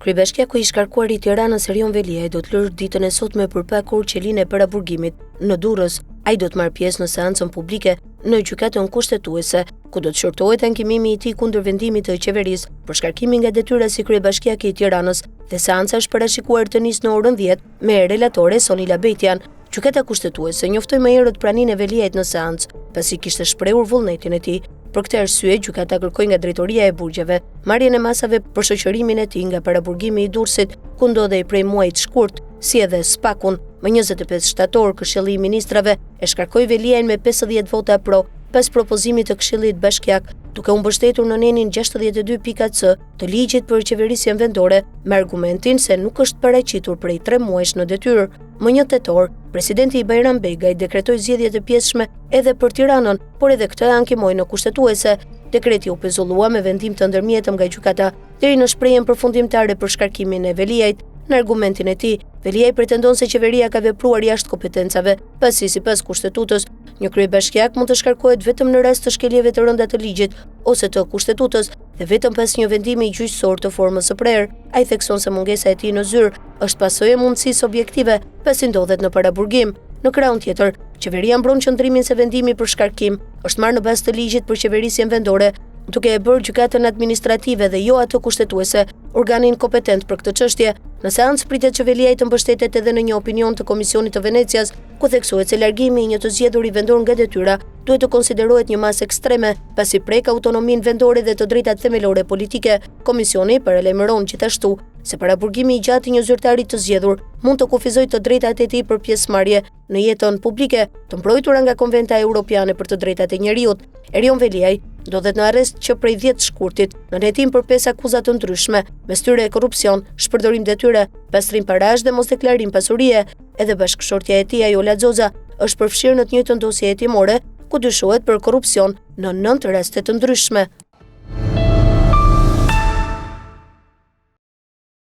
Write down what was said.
Kryebashkiaku i shkarkuar i Tiranës Erion Veliaj do të lërë ditën e sotme për pakur qelinë e paraburgimit në Durrës. Ai do të marrë pjesë në seancën publike në gjykatën kushtetuese, ku do të shortohet ankimimi i tij kundër vendimit të qeverisë për shkarkimin nga detyra si kryebashkiak i Tiranës, dhe seanca është parashikuar të nisë në orën 10 me relatore Sonila Bejtian. Gjykata kushtetuese njoftoi më herët praninë e Veliajt në seancë, pasi kishte shprehur vullnetin e tij. Për këtë arsye, gjykata kërkoi nga Drejtoria e Burgjeve marrjen e masave për shoqërimin e tij nga paraburgimi i Durrësit, ku ndodhej prej muajit të shkurt, si edhe Spakun. Më 25 shtator, Këshilli i Ministrave e shkarkoi Veliajin me 50 vota pro pas propozimit të Këshillit Bashkiak, duke u mbështetur në nenin 62.c të ligjit për qeverisjen vendore, me argumentin se nuk është paraqitur prej 3 muajsh në detyrë. Më 1 tetor, presidenti Bajram Begaj dekretoi zgjedhje të pjesshme edhe për Tiranën, por edhe këtë ankimoi në kushtetuese. Dekreti u pezullua me vendim të ndërmjetëm nga gjykata deri në shprehjen përfundimtare për shkarkimin e Veliajt. Në argumentin e tij, Veliaj pretendon se qeveria ka vepruar jashtë kompetencave, pasi sipas kushtetutës, një kryebashkiak mund të shkarkohet vetëm në rast të shkeljeve të rënda të ligjit ose të kushtetutës dhe vetëm pas një vendimi gjyqësor të formës së prerë. Ai thekson se mungesa e tij në zyrë është pasojë e mundësisë objektive pasi ndodhet në paraburgim. Në krahun tjetër, qeveria mbron qëndrimin se vendimi për shkarkim është marrë në bazë të ligjit për qeverisjen vendore, duke e bërë gjykatën administrative dhe jo atë kushtetuese organin kompetent për këtë çështje. Në seancë pritet që Veliaj të mbështetet edhe në një opinion të Komisionit të Venecias, ku theksohet se largimi i një të zgjedhuri vendor nga detyra duhet të konsiderohet një masë ekstreme, pasi prek autonominë vendore dhe të drejtat themelore politike. Komisioni paralajmëron gjithashtu se paraburgimi i gjatë i një zyrtari të zgjedhur mund të kufizojë të drejtat e tij për pjesëmarrje në jetën publike, të mbrojtura nga Konventa Europiane për të drejtat e njerëzit. Erion Veliaj ndodhet në arrest që prej 10 shkurtit, në hetim për 5 akuza të ndryshme, mes tyre korrupsion, shpërdorim detyre, pastrim parash dhe mosdeklarim pasurie. Edhe bashkëshortja e tij Ajola Xoza është përfshirë në të njëjtën dosje hetimore, ku dyshohet për korrupsion në 9 raste të ndryshme.